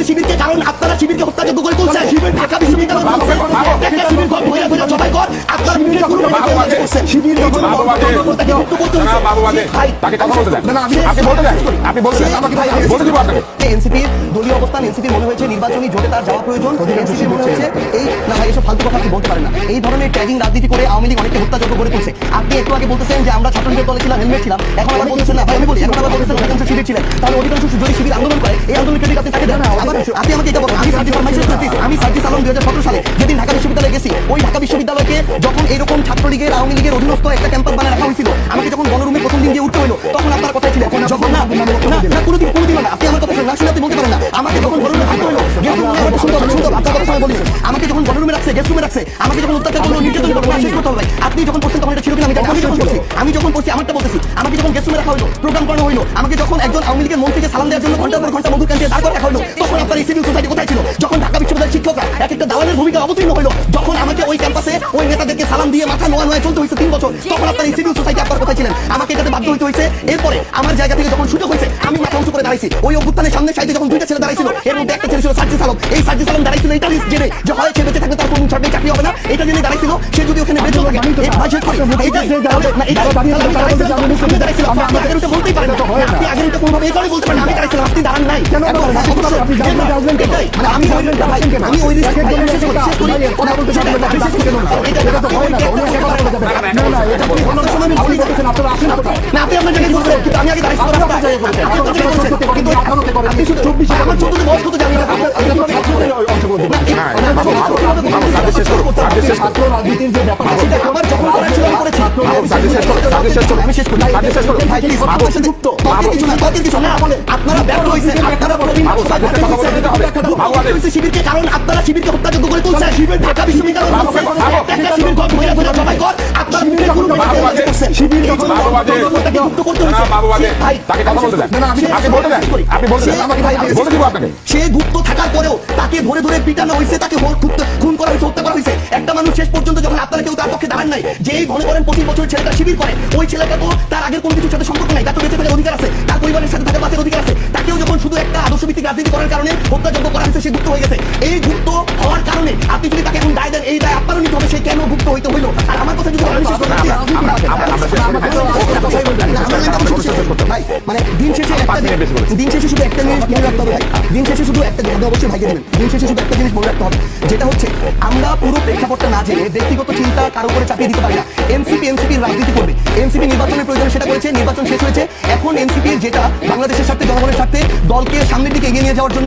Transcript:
শিবিরকে, কারণ আপনারা শিবিরকে হত্যাযোগ্য করে তুলছেন। ঢাকা বিশ্ববিদ্যালয় এনসিপির দলীয় অবস্থান, এনসিপির মনে হয়েছে নির্বাচনী জোটে তার যাওয়া প্রয়োজন। এনসিপির মনে হয়েছে এই না ভাই এসব ফালতু কথা আপনি বলতে পারেন না। এই ধরনের ট্যাগিং রাজনীতি করে আওয়ামী লীগ অনেককে হত্যাযোগ্য করে তুলছে। আপনি একটু আগে বলতেছেন যে আমরা ছাত্রলীগের দলে ছিলাম, হেলমেট ছিলাম, এখন আবার বলতেছেন না ভাই আমি বলি, এখন আবার বলতেছেন অধিকাংশ শিবির ছিলেন। তাহলে অধিকাংশ যদি শিবির আন্দোলন করে এই আন্দোলন ক্রেডিট আপনি তাকে দেন। আপনি আমাকে এটা বলেন, আমি সার্জিস আলম 2017 সালে যেদিন ঢাকা বিশ্ববিদ্যালয়ে গেছি, ওই ঢাকা বিশ্ববিদ্যালয়কে যখন এরকম ছাত্রলীগের আওয়ামী লীগের অধীনস্থ একটা ক্যাম্পাস বানায় রাখা হয়েছিল, আমাকে যখন গণরুমে প্রথম দিন গিয়ে উঠতে হলো তখন আপনার কথা ছিল যখন না কোনোদিন না, আপনি আমার কথা না শুনে আপনি বলতে পারেন না। আমাকে যখন গণরুমে থাকতে হলো, আমাকে যখন গণরুমে রাখছে, গেস্ট রুমে রাখছে, আমাকে যখন অত্যাচার করলো, নির্যাতন করলো, শেষ করতে হবে। আপনি যখন করছেন তখন এটা ছিল কিনা আমি যখন করছি আমারটা বলতেছি। আমাকে যখন গেস্ট রুমে রাখা হলো, প্রোগ্রাম করানো হলো, আমাকে যখন একজন আওয়ামী লীগের মন্ত্রীকে সালাম দেওয়ার জন্য ঘন্টার পর ঘন্টা মধুর কান্তিতে দাঁড় করে রাখা হলো, তখন আপনার এই সিভিল সোসাইটি কোথায় ছিল? যখন ঢাকা বিশ্ববিদ্যালয়ের শিক্ষকরা এক একটা দালালের ভূমিকা অবতীর্ণ হলো, যখন আমাকে ওই ক্যাম্পাসে ওই নেতাদেরকে সালাম দিয়ে মাথা নোয়া নোয়া চলতে হয়েছে 3 বছর, তখন আপনার এই সিভিল সোসাইটি আপনার কোথায় ছিলেন? আমাকে এটাতে বাধ্য হইতে হয়েছে। এরপরে আমার জায়গা থেকে যখন সুযোগ হয়েছে আমি মাথা উঁচু করে দাঁড়াইছি। ওই অভ্যুত্থানের সামনে সাইডে যখন 2টা ছেলে দাঁড়াইছিল, এর মধ্যে একটা ছেলে ছিল সার্জিস আলম। এই সার্জিস আলম দাঁড়াইছিল এটা রিস্ক জেনে যে হয় সে বেঁচে থাকবে, তার কোনো ছাড়বে, চাকরি হবে না, এটা জেনে দাঁড়াইছিল। সে যদি ওখানে বেঁচে থাকে এই ভাষা করে এটা বলতেই পারেন না। আপনি আগের এটা কোনোভাবে এই কারণে বলতে পারেন আমি দাঁড়াইছিলাম, আপনি দাঁড়ান নাই। আমি ওই রিস্ক আপনারা ব্যর্থ হয়েছেন। শিবিরকে, কারণ আপনারা শিবিরকে হত্যাযোগ্য করে তুলছেন। ঢাকা বিশ্ববিদ্যালয় সে গুপ্ত থাকার পরেও তাকে ধরে ধরে পিটানো হয়েছে, তাকে খুন করা হয়েছে, হত্যা করা হয়েছে। একটা মানুষ শেষ পর্যন্ত যখন আপনারা কেউ তার পক্ষে দাঁড়ান নাই, যে মনে করেন 25 বছর ছেলেটা শিবির করে, ওই ছেলেটা তো তার আগের কোনো কিছুর সাথে সম্পর্ক নাই, তার তো বেঁচে থাকার অধিকার আছে, তার পরিবারের সাথে থাকার বাঁচার অধিকার আছে। তাকেও যখন শুধু একটা আদর্শভিত্তিক রাজনীতি করার কারণে হত্যাযোগ্য করা হয়েছে, সে গুপ্ত হয়ে গেছে। এই গুপ্ত হওয়ার কারণে আপনি যদি তাকে এখন দায় দেন, এই দায় আপনারও নিতে হবে, সে কেন গুপ্ত হইতে হইলো। আর আমার কথা যদি মানে দিন শেষে শুধু একটা জিনিস মনে রাখতে হবে ভাই, দিন শেষে শুধু একটা জিনিস অবশ্যই ভাইকে দেবেন, দিন শেষে শুধু একটা জিনিস মনে রাখতে হবে, যেটা হচ্ছে আমরা পুরো প্রেক্ষাপটটা না জেনে ব্যক্তিগত চিন্তা কারো করে চাপিয়ে দিতে পারি না। এনসিপির রাজনীতি করবে, এনসিপি নির্বাচনের প্রয়োজনে সেটা করেছে, নির্বাচন শেষ হয়েছে। এখন এনসিপির যেটা বাংলাদেশের স্বার্থে, জনগণের স্বার্থে, দলকে সামনের দিকে এগিয়ে নিয়ে যাওয়ার জন্য